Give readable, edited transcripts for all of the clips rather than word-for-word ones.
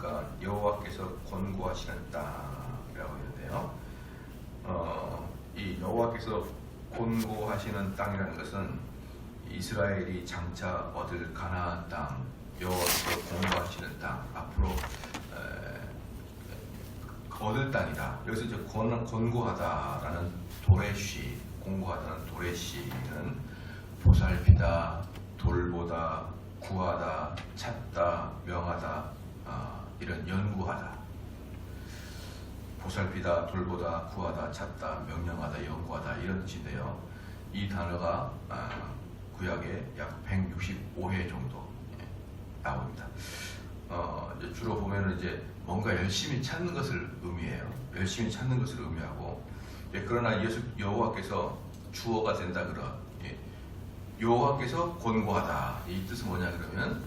보니까 여호와께서 권고하시는 땅이라고 있는데요. 이 여호와께서 권고하시는 땅이라는 것은 이스라엘이 장차 얻을 가나안 땅, 여호와께서 권고하시는 땅, 앞으로 얻을 땅이다. 여기서 이제 권고하다라는 도레시, 공고하다는 도레시는 보살피다, 돌보다, 구하다, 찾다, 명하다, 이런 연구하다. 보살피다, 돌보다, 구하다, 찾다, 명령하다, 연구하다 이런 뜻인데요. 이 단어가 구약에 약 165회 정도 나옵니다. 이제 주로 보면은 이제 뭔가 열심히 찾는 것을 의미해요. 열심히 찾는 것을 의미하고, 그러나 여호와께서 주어가 된다 그러. 여호와께서 권고하다. 이 뜻은 뭐냐 그러면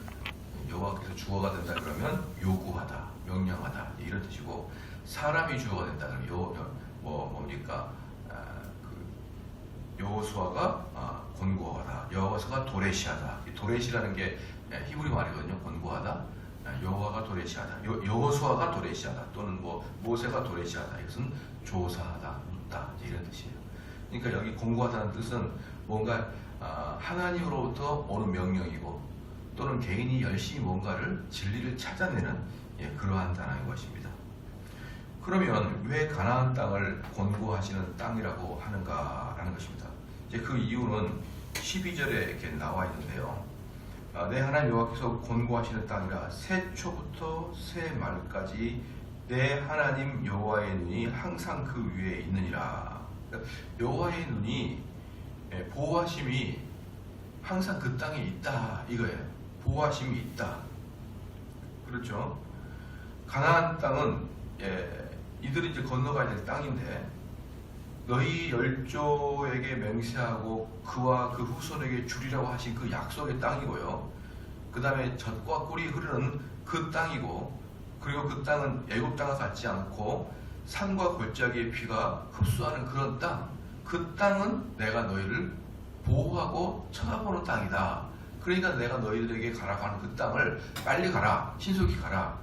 여호와께서 주어가 된다 그러면 요구하다, 명령하다 이런 뜻이고, 사람이 주어가 된다 그러면 뭡니까? 여호수아가 권고하다. 여호수아가 도레시하다. 도레시라는 게 히브리 말이거든요. 권고하다. 여호와가 도레시하다. 여호수아가 도레시하다. 또는 모세가 도레시하다. 이것은 조사하다, 묻다 이런 뜻이에요. 그러니까 여기 권고하다는 뜻은 뭔가 하나님으로부터 오는 명령이고, 또는 개인이 열심히 뭔가를 진리를 찾아내는 그러한 단어인 것입니다. 그러면 왜 가나안 땅을 권고하시는 땅이라고 하는가라는 것입니다. 이제 그 이유는 12절에 이렇게 나와 있는데요. 내 하나님 여호와께서 권고하시는 땅이라 새 초부터 새 말까지 내 하나님 여호와의 눈이 항상 그 위에 있느니라. 여호와의 눈이, 보호하심이 항상 그 땅에 있다 이거예요. 보호하심이 있다. 그렇죠? 가나안 땅은 이들이 이제 건너가야 될 땅인데, 너희 열조에게 맹세하고 그와 그 후손에게 주리라고 하신 그 약속의 땅이고요. 그 다음에 젖과 꿀이 흐르는 그 땅이고, 그리고 그 땅은 애굽 땅과 같지 않고 산과 골짜기의 피가 흡수하는 그런 땅. 그 땅은 내가 너희를 보호하고 쳐다보는 땅이다. 그러니까 내가 너희들에게 가라고 하는 그 땅을 빨리 가라, 신속히 가라.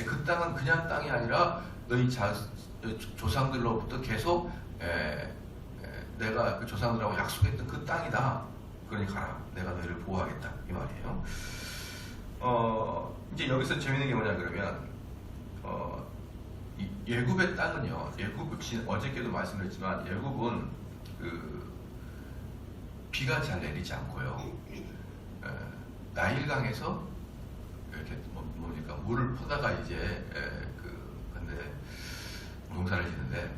그 땅은 그냥 땅이 아니라 너희 조상들로부터 계속 내가 그 조상들하고 약속했던 그 땅이다. 그러니 가라. 내가 너희를 보호하겠다. 이 말이에요. 이제 여기서 재밌는 게 뭐냐 그러면, 예굽의 땅은요, 어저께도 말씀드렸지만, 예굽은 비가 잘 내리지 않고요, 나일강에서 이렇게 뭡니까 물을 퍼다가 이제 근데 농사를 짓는데,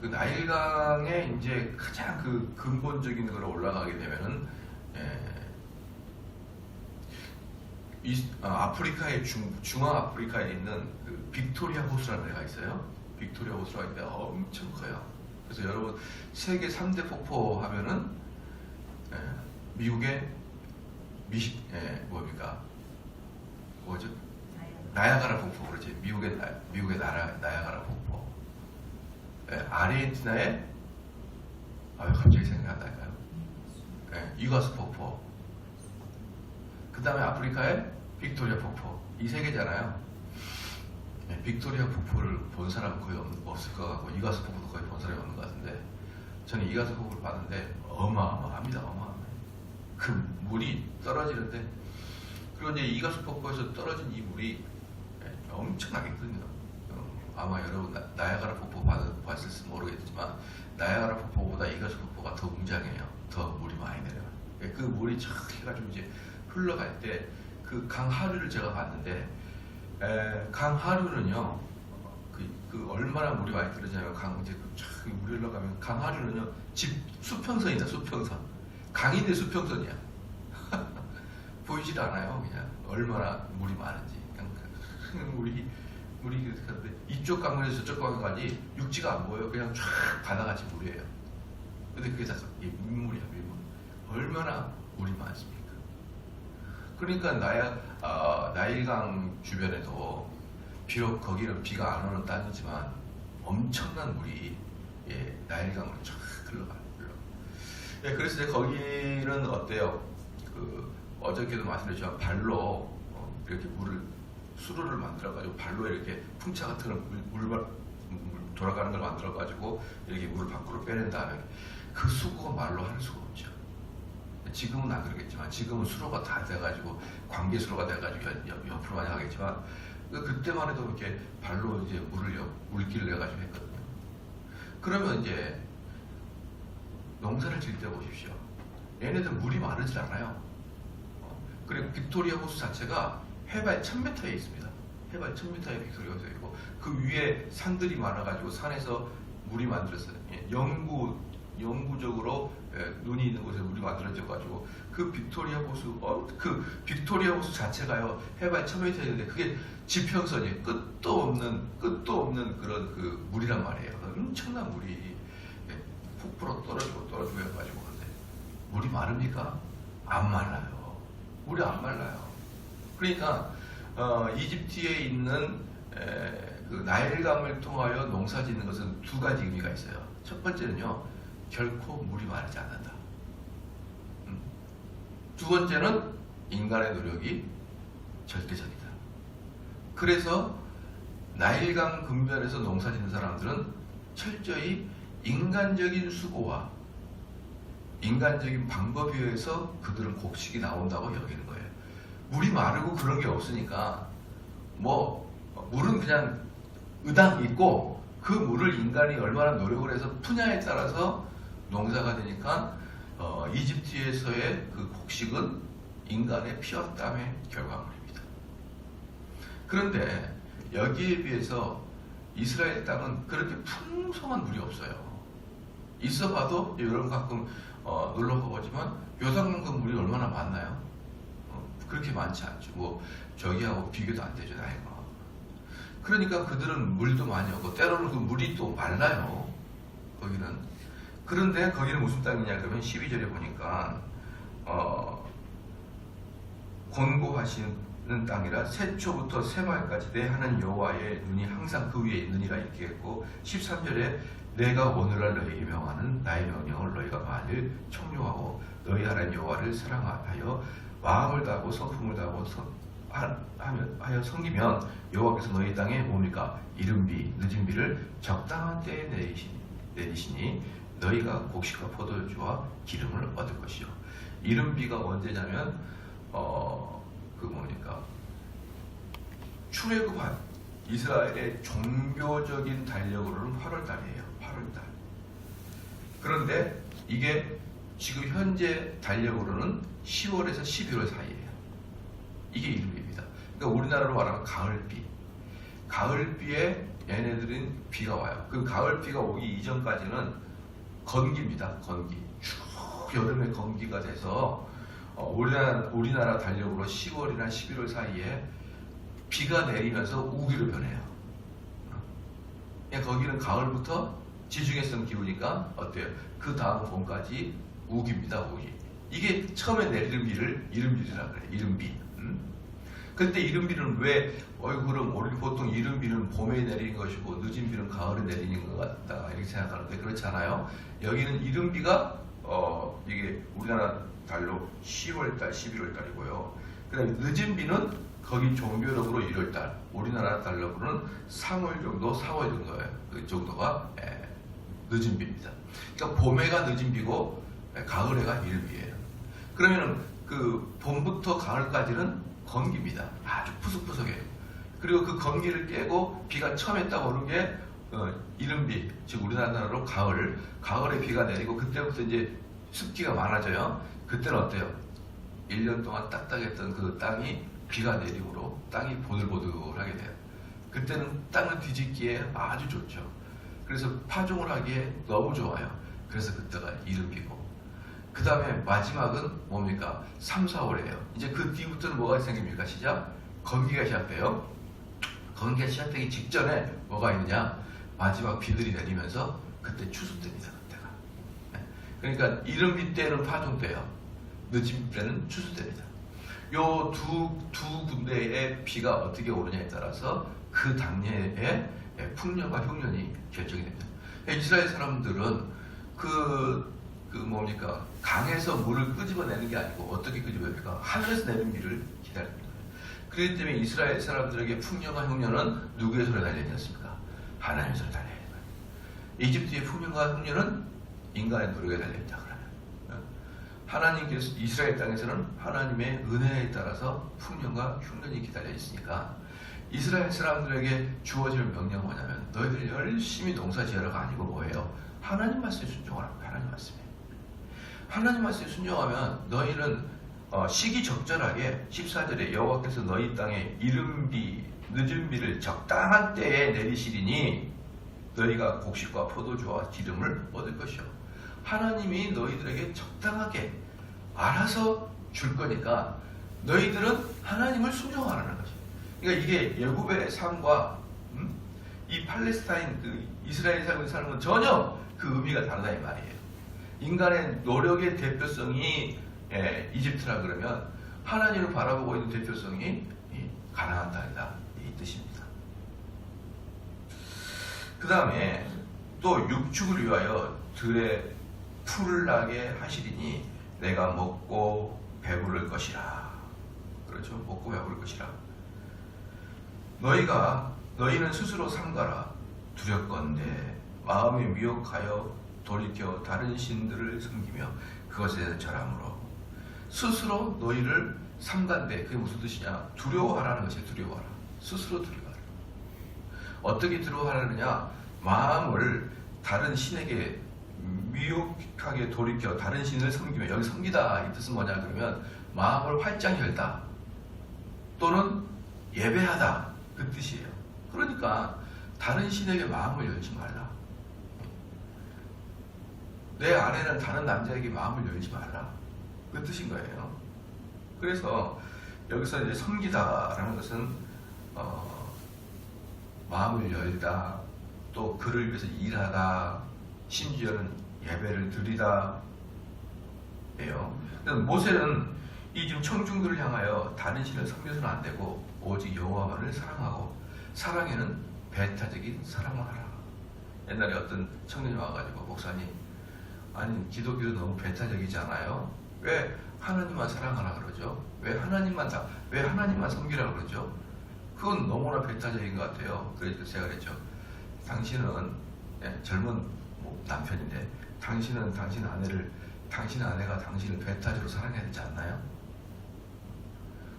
그 나일강에 이제 가장 그 근본적인 거로 올라가게 되면은 아프리카의 중앙 아프리카에 있는 그 빅토리아 호수라는 데가 있어요. 빅토리아 호수가 있는데 엄청 커요. 그래서 여러분 세계 3대 폭포 하면은 미국의 뭐죠? 나야가라 폭포. 그렇지. 미국의 나야가라 폭포. 아르헨티나의 갑자기 생각나요. 이과수 폭포. 그 다음에 아프리카의 빅토리아 폭포. 이 세 개잖아요. 빅토리아 폭포를 본 사람은 거의 없을 것 같고, 이과수 폭포도 거의 본 사람이 없는 것 같은데, 저는 이과수 폭포를 봤는데 어마어마합니다. 그 물이 떨어지는데, 그리고 이제 이과수 폭포에서 떨어진 이 물이 엄청나겠거든요. 아마 여러분 나야가라 폭포 봤을지 모르겠지만, 나야가라 폭포보다 이과수 폭포가 더 웅장해요. 더 물이 많이 내려요. 그 물이 촥 해가지고 이제 흘러갈 때, 그 강하류를 제가 봤는데, 강하류는요, 그 얼마나 물이 많이 들어지냐면, 이제 촥 물이 흘러가면, 강하류는요, 수평선이다, 수평선. 강인데 수평선이야. 보이질 않아요, 그냥. 얼마나 물이 많은지. 그냥 물이 그렇게 이쪽 강물에서 저쪽 강물까지 육지가 안 보여요. 그냥 쫙 바다같이 물이에요. 근데 그게 다 민물이야, 민물. 얼마나 물이 많습니까? 그러니까 나일강 주변에도 비록 거기는 비가 안 오는 땅이지만 엄청난 물이 나일강으로 쫙 흘러가요. 그래서 이제 거기는 어때요? 어저께도 말씀드렸지만 발로 이렇게 물을 수로를 만들어가지고 발로 이렇게 풍차 같은 걸 물 돌아가는 걸 만들어가지고 이렇게 물을 밖으로 빼낸 다음에 그 수고가 말로 할 수가 없죠. 지금은 안 그러겠지만 지금은 수로가 다 돼가지고 관계 수로가 돼가지고 옆으로 많이 하겠지만 그때만 해도 이렇게 발로 이제 물길을 내가지고 했거든요. 그러면 이제 농사를 지을 때 보십시오. 얘네들 물이 마르질 않아요. 그리고 빅토리아 호수 자체가 해발 1000m에 있습니다. 해발 1000m에 빅토리아 호수가 있고 그 위에 산들이 많아가지고 산에서 물이 만들었어요. 영구적으로 눈이 있는 곳에 물이 만들어져가지고 그 빅토리아 호수 자체가요 해발 1000m 있는데 그게 지평선이 끝도 없는 그런 그 물이란 말이에요. 엄청난 물이 폭포로 떨어지고 해가지고 근데 물이 마릅니까? 안 말라요. 물이 안 말라요. 그러니까 이집트에 있는 그 나일강을 통하여 농사 짓는 것은 두 가지 의미가 있어요. 첫 번째는요, 결코 물이 마르지 않는다. 두 번째는 인간의 노력이 절대적이다. 그래서 나일강 근변에서 농사 짓는 사람들은 철저히 인간적인 수고와 인간적인 방법에 의해서 그들은 곡식이 나온다고 여기는 거예요. 물이 마르고 그런 게 없으니까 물은 그냥 의당 있고 그 물을 인간이 얼마나 노력을 해서 푸냐에 따라서 농사가 되니까 이집트에서의 그 곡식은 인간의 피와 땀의 결과물입니다. 그런데 여기에 비해서 이스라엘 땅은 그렇게 풍성한 물이 없어요. 있어봐도 여러분 가끔 놀러 가보지만 요단강급 물이 얼마나 많나요? 그렇게 많지 않죠. 저기하고 비교도 안 되죠, 나이가. 그러니까 그들은 물도 많이 오고 때로는 그 물이 또 말라요. 거기는. 그런데 거기는 무슨 땅이냐 그러면 12절에 보니까 곤고하시는 땅이라 새초부터 새말까지 내 하는 여호와의 눈이 항상 그 위에 있느니라 이렇게 했고 13절에 내가 오늘날 너희에게 명하는 나의 명령을 너희가 만일 청룡하고 너희 하나님 여호와를 사랑하여 마음을 다하고 성품을 다하고 하여 섬기면 여호와께서 너희 땅에 뭡니까? 이른비 늦은 비를 적당한 때에 내리시니 너희가 곡식과 포도주와 기름을 얻을 것이요. 이른비가 언제냐면 출애굽한 이스라엘의 종교적인 달력으로는 8월달이에요. 8월달. 그런데 이게 지금 현재 달력으로는 10월에서 11월 사이예요. 이게 이른비입니다. 그러니까 우리나라로 말하면 가을비. 가을비에 얘네들은 비가 와요. 그 가을비가 오기 이전까지는 건기입니다. 건기. 쭉 여름에 건기가 돼서 우리나라 달력으로 10월이나 11월 사이에 비가 내리면서 우기로 변해요. 거기는 가을부터 지중해성 기후니까 어때요? 그 다음 봄까지 우기입니다. 우기. 이게 처음에 내리는 비를 이른비라고 그래요. 이른비. 근데 이른비는 왜 그럼 우리 보통 이른비는 봄에 내리는 것이고 늦은 비는 가을에 내리는 것 같다 이렇게 생각하는데 그렇지 않아요. 여기는 이른비가 이게 우리나라 달로 10월달, 11월달이고요. 그다음에 늦은 비는 거기 종교력으로 1월달, 우리나라 달러로는 3월 정도, 4월 정도예요. 그 정도가 늦은 비입니다. 그러니까 봄해가 늦은 비고 가을해가 이른비예요. 그러면은 그 봄부터 가을까지는 건기입니다. 아주 푸석푸석해요. 그리고 그 건기를 깨고 비가 처음에 딱 오는 게 이른비, 즉 우리나라로 가을에 비가 내리고 그때부터 이제 습기가 많아져요. 그때는 어때요? 1년 동안 딱딱했던 그 땅이 비가 내림으로 땅이 보들보들하게 돼요. 그때는 땅을 뒤집기에 아주 좋죠. 그래서 파종을 하기에 너무 좋아요. 그래서 그때가 이른비고 그 다음에 마지막은 뭡니까? 3, 4월이에요. 이제 그 뒤부터는 뭐가 생깁니까? 시작? 건기가 시작돼요. 건기가 시작되기 직전에 뭐가 있느냐? 마지막 비들이 내리면서 그때 추수됩니다. 그때가. 그러니까 이른비 때는 파종 때요. 늦은 때는 추수됩니다. 요 두 군데의 비가 어떻게 오느냐에 따라서 그 당내의 풍년과 흉년이 결정이 됩니다. 이스라엘 사람들은 강에서 물을 끄집어내는 게 아니고 어떻게 끄집어냅니까? 하늘에서 내는 비를 기다립니다. 그렇기 때문에 이스라엘 사람들에게 풍년과 흉년은 누구의 손에 달려있었습니까? 하나님의 손에 달려있는 거예요. 이집트의 풍년과 흉년은 인간의 노력에 달려있다. 그러면 하나님께서 이스라엘 땅에서는 하나님의 은혜에 따라서 풍년과 흉년이 기다려 있으니까 이스라엘 사람들에게 주어질 명령은 뭐냐면 너희들 열심히 농사 지으라가 아니고 뭐예요? 하나님 말씀에 순종하라고. 하나님 말씀에. 하나님 말씀에 순종하면 너희는 시기적절하게 14절에 여호와께서 너희 땅에 이른비 늦은 비를 적당한 때에 내리시리니 너희가 곡식과 포도주와 기름을 얻을 것이요. 하나님이 너희들에게 적당하게 알아서 줄 거니까 너희들은 하나님을 순종하라는 거죠. 그러니까 이게 애굽의 삶과 이 팔레스타인 그 이스라엘 삶의 삶은 전혀 그 의미가 다르다 이 말이에요. 인간의 노력의 대표성이 이집트라 그러면 하나님을 바라보고 있는 대표성이 가나안 땅이다 이 뜻입니다. 그 다음에 또 육축을 위하여 들에 풀을 나게 하시리니 내가 먹고 배부를 것이라. 그렇죠? 먹고 배부를 것이라. 너희는 스스로 삼가라. 두렵건대 마음이 미혹하여 돌이켜 다른 신들을 섬기며 그것에 대해서 절함으로 스스로 너희를 삼간대. 그게 무슨 뜻이냐? 두려워하라는 것이에요. 두려워하라. 스스로 두려워하라. 어떻게 두려워하느냐? 마음을 다른 신에게 미혹하게 돌이켜 다른 신을 섬기며, 여기 섬기다 이 뜻은 뭐냐 그러면 마음을 활짝 열다 또는 예배하다 그 뜻이에요. 그러니까 다른 신에게 마음을 열지 말라. 내 아내는 다른 남자에게 마음을 열지 말라. 그 뜻인 거예요. 그래서 여기서 이제 섬기다라는 것은 마음을 열다, 또 그를 위해서 일하다, 심지어는 예배를 드리다 예요. 모세는 이 지금 청중들을 향하여 다른 신을 섬겨서는 안 되고 오직 여호와만을 사랑하고 사랑에는 배타적인 사랑을 하라. 옛날에 어떤 청년이 와가지고 목사님, 아니 기독교 너무 배타적이지 않아요? 왜 하나님만 사랑하라 그러죠? 왜 하나님만 섬기라 그러죠? 그건 너무나 배타적인 것 같아요. 그래서 제가 그랬죠. 당신은 젊은 남편인데 당신은 당신 아내가 당신을 배타적으로 사랑해야 되지 않나요?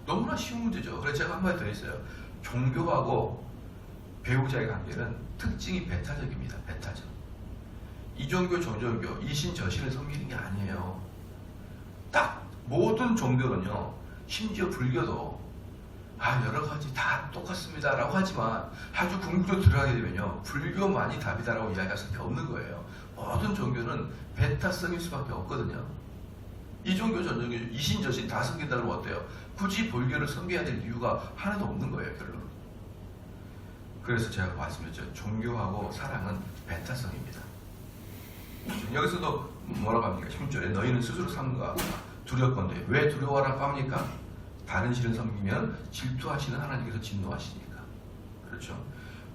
너무나 쉬운 문제죠. 그래서 제가 한마디 더 했어요. 종교하고 배우자의 관계는 특징이 배타적입니다. 배타적. 이종교 저종교 이신 저신을 섬기는 게 아니에요. 딱 모든 종교는요, 심지어 불교도 여러가지 다 똑같습니다 라고 하지만 아주 궁극적으로 들어가게 되면요 불교만이 답이다라고 이야기할 수밖에 없는 거예요. 모든 종교는 배타성일 수밖에 없거든요. 이종교 저종교 이신 저신 다 섬긴다고 어때요? 굳이 불교를 섬겨야 될 이유가 하나도 없는 거예요. 결론. 그래서 제가 말씀드렸죠. 종교하고 사랑은 배타성입니다. 여기서도 뭐라고 합니까? 10절에 너희는 스스로 삼가 두렵건대. 왜 두려워하라고 합니까? 다른 신을 섬기면 질투하시는 하나님께서 진노하시니까. 그렇죠?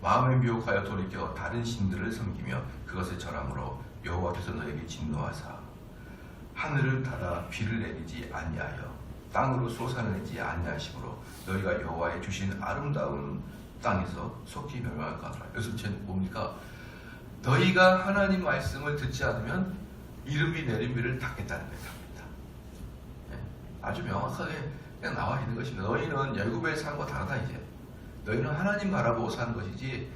마음에 미혹하여 돌이켜 다른 신들을 섬기며 그것에 절함으로 여호와께서 너에게 진노하사 하늘을 닫아 비를 내리지 아니하여 땅으로 솟아내지 아니하심으로 너희가 여호와의 주신 아름다운 땅에서 속히 멸망할 거라. 여기서 뭡니까? 너희가 하나님 말씀을 듣지 않으면 이른비 내린비를 닫겠다는 거예요. 닫겠다. 아주 명확하게 그냥 나와 있는 것입니다. 너희는 애굽의 삶과 다르다. 이제 너희는 하나님 바라보고 사는 것이지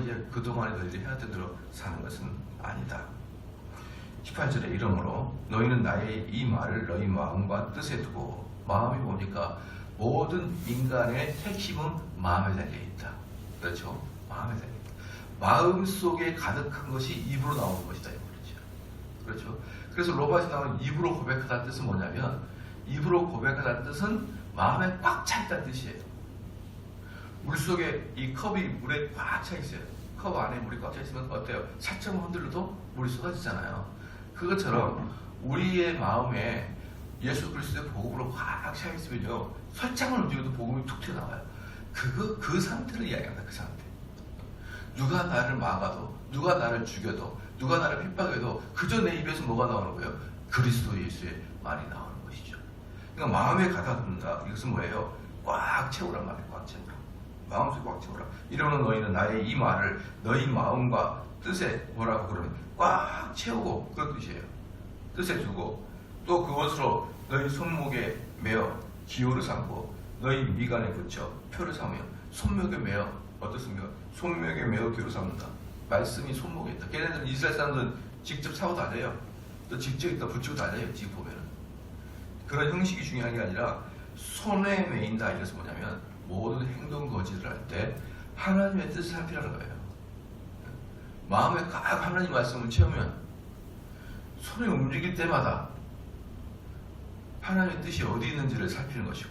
이제 그동안에 너희들이 해왔던 대로 사는 것은 아니다. 18절에 이러므로 너희는 나의 이 말을 너희 마음과 뜻에 두고, 마음이 뭡니까? 모든 인간의 핵심은 마음에 달려있다. 그렇죠? 마음에 달려있다. 마음 속에 가득한 것이 입으로 나오는 것이다. 그렇죠? 그래서 로마에서 나오는 입으로 고백하다는 뜻은 뭐냐면, 입으로 고백하다는 뜻은 마음에 꽉 차 있다는 뜻이에요. 물속에 이 컵이 물에 꽉 차 있어요. 컵 안에 물이 꽉 차 있으면 어때요? 살짝만 흔들려도 물이 쏟아지잖아요. 그것처럼 우리의 마음에 예수 그리스도의 복음으로 꽉 차 있으면요, 살짝만 움직여도 복음이 툭 튀어나와요. 그 상태를 이야기합니다. 그 상태. 누가 나를 막아도, 누가 나를 죽여도, 누가 나를 핍박해도 그저 내 입에서 뭐가 나오는 거예요? 그리스도 예수의 말이 나오는 것이죠. 그러니까 마음에 가다듬는다. 이것은 뭐예요? 꽉 채우란 말이에요. 꽉 채우라. 마음속에 꽉 채우라. 이러는 너희는 나의 이 말을 너희 마음과 뜻에 뭐라고 그러면 꽉 채우고, 그런 뜻이에요. 뜻에 두고 또 그것으로 너희 손목에 매어 기호를 삼고 너희 미간에 붙여 표를 삼으며. 손목에 매어, 어떻습니까? 손목에 매어 기호를 삼는다. 말씀이 손목에 있다. 걔네들은 이스라엘 사람들은 직접 사고 다녀요. 또 직접 있다 붙이고 다녀요. 지금 보면은 그런 형식이 중요한 게 아니라 손에 매인다. 이래서 뭐냐면 모든 행동 거지를 할 때 하나님의 뜻을 살피라는 거예요. 마음에 딱 하나님 말씀을 채우면 손이 움직일 때마다 하나님의 뜻이 어디 있는지를 살피는 것이고,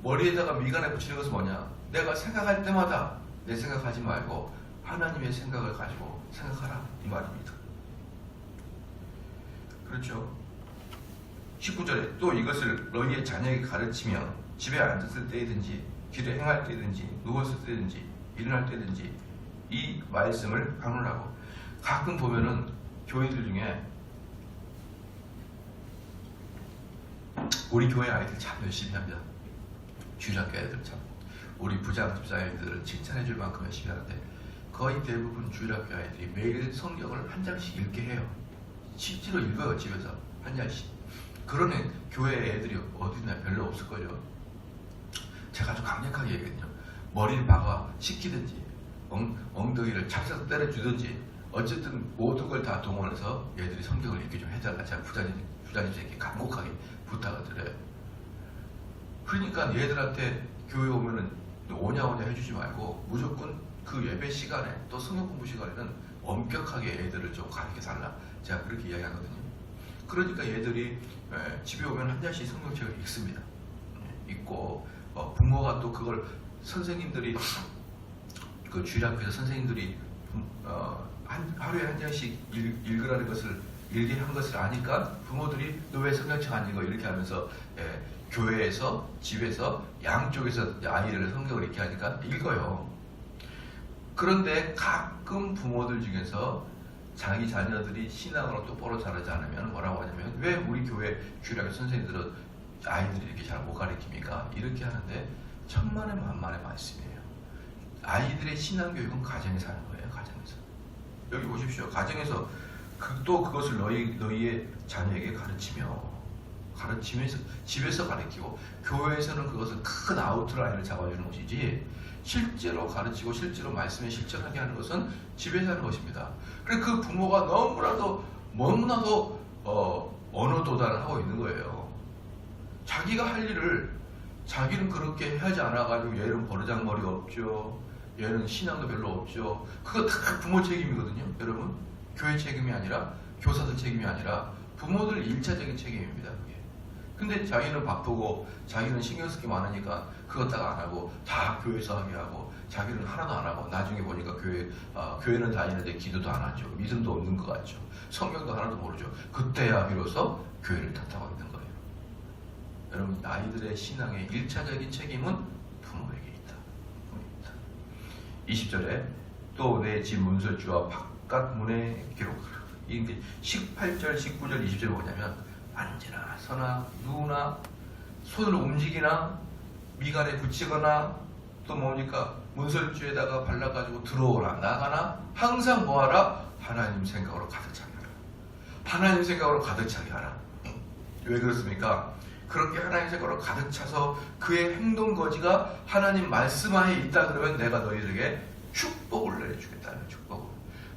머리에다가 미간에 붙이는 것은 뭐냐? 내가 생각할 때마다 내 생각하지 말고 하나님의 생각을 가지고 생각하라, 이 말입니다. 그렇죠? 19절에 또 이것을 너희의 자녀에게 가르치며 집에 앉았을 때이든지 길에 행할 때이든지 누웠을 때든지 일어날 때든지 이 말씀을 강론하고. 가끔 보면은 교회들 중에 우리 교회 아이들 참 열심히 합니다. 주일학교 애들 참, 우리 부장 집사님들은 칭찬해줄 만큼 열심히 하는데 거의 대부분 주일학교 아이들이 매일 성경을 한 장씩 읽게 해요. 실제로 읽어요. 집에서 한 장씩. 그런 교회 애들이 어디나 별로 없을걸요. 제가 아주 강력하게 얘기했거든요. 머리를 박아 시키든지 엉덩이를 찹쌀 때려주든지 어쨌든 모든 걸 다 동원해서 얘들이 성경을 읽게 좀 해달라. 제가 부장님에게 간곡하게 부탁을 드려요. 그러니까 얘들한테 교회 오면은 오냐오냐 해주지 말고 무조건 그 예배 시간에 또 성경 공부 시간에는 엄격하게 애들을 좀 가르쳐 달라. 제가 그렇게 이야기하거든요. 그러니까 얘들이 집에 오면 한 장씩 성경책을 읽습니다. 읽고 부모가 또 그걸 선생님들이 그 주일학교에서 선생님들이 하루에 한 장씩 읽으라는 것을 읽게 한 것을 아니까 부모들이 너 왜 성경책 안 읽어? 이렇게 하면서 교회에서 집에서 양쪽에서 아이를 성경을 읽게 하니까 읽어요. 그런데 가끔 부모들 중에서 자기 자녀들이 신앙으로 똑바로 자라지 않으면 뭐라고 하냐면 왜 우리 교회 주일학교 선생님들은 아이들이 이렇게 잘 못 가르칩니까? 이렇게 하는데 천만의 만만의 말씀이에요. 아이들의 신앙교육은 가정에서 하는 거예요. 가정에서. 여기 보십시오. 가정에서 또 그것을 너희의 자녀에게 가르치면서 집에서 가르치고, 교회에서는 그것을 큰 아웃라인을 잡아주는 것이지 실제로 가르치고 실제로 말씀에 실천하게 하는 것은 집에서 하는 것입니다. 그래서 그 부모가 너무나도 언어 도달을 하고 있는 거예요. 자기가 할 일을 자기는 그렇게 하지 않아가지고 얘는 버르장머리 없죠. 얘는 신앙도 별로 없죠. 그거 다 부모 책임이거든요. 여러분, 교회 책임이 아니라 교사들 책임이 아니라 부모들 1차적인 책임입니다. 그게. 근데 자기는 바쁘고 자기는 신경 쓸 게 많으니까 그것 다 안 하고 다 교회에서 하게 하고 자기는 하나도 안 하고 나중에 보니까 교회는 다니는데 기도도 안 하죠. 믿음도 없는 것 같죠. 성경도 하나도 모르죠. 그때야 비로소 교회를 탓하고 있는 거예요. 여러분, 아이들의 신앙의 1차적인 책임은 부모에게 있다. 20절에 또 내 집 문설주와 바깥 문에 기록하라. 이게 18절, 19절, 20절 뭐냐면 앉으나 서나 누우나 손을 움직이나 미간에 붙이거나 또 뭡니까 문설주에다가 발라가지고 들어오나 나가나 항상 뭐하라? 하나님 생각으로 가득 차게 하라. 하나님 생각으로 가득 차게 하라. 왜 그렇습니까? 그렇게 하나님 생각으로 가득 차서 그의 행동 거지가 하나님 말씀 안에 있다 그러면 내가 너희들에게 축복을 내려주겠다는 축복을.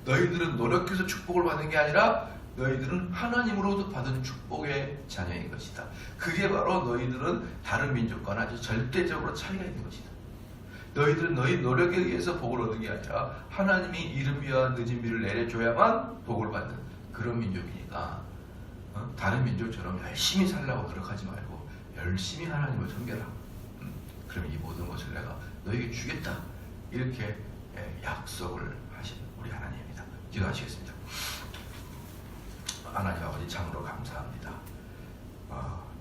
너희들은 노력해서 축복을 받는 게 아니라 너희들은 하나님으로부터 받은 축복의 자녀인 것이다. 그게 바로 너희들은 다른 민족과는 아주 절대적으로 차이가 있는 것이다. 너희들은 너희 노력에 의해서 복을 얻은 게 아니라 하나님이 이른 비와 늦은 비를 내려줘야만 복을 받는 그런 민족이니까 다른 민족처럼 열심히 살려고 노력하지 말고 열심히 하나님을 섬겨라. 그러면 이 모든 것을 내가 너에게 주겠다. 이렇게 약속을 하신 우리 하나님입니다. 기도하시겠습니다. 하나님 아버지, 참으로 감사합니다.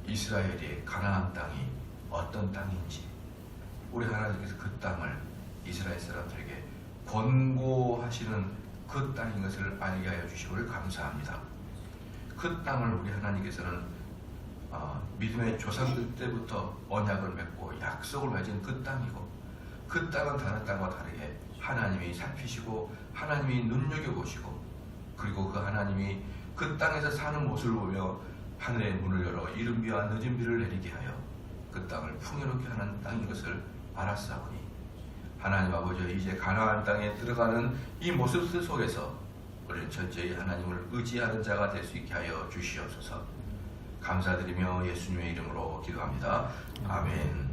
이스라엘의 가나안 땅이 어떤 땅인지 우리 하나님께서 그 땅을 이스라엘 사람들에게 권고하시는 그 땅인 것을 알게 하여 주시기를 감사합니다. 그 땅을 우리 하나님께서는 믿음의 조상들 때부터 언약을 맺고 약속을 맺은 그 땅이고, 그 땅은 다른 땅과 다르게 하나님이 살피시고 하나님이 눈여겨보시고, 그리고 그 하나님이 그 땅에서 사는 모습을 보며 하늘의 문을 열어 이른 비와 늦은 비를 내리게 하여 그 땅을 풍요롭게 하는 땅인 것을 알았사오니, 하나님 아버지, 이제 가나안 땅에 들어가는 이 모습 속에서 우리는 철저히 하나님을 의지하는 자가 될 수 있게 하여 주시옵소서. 감사드리며 예수님의 이름으로 기도합니다. 아멘.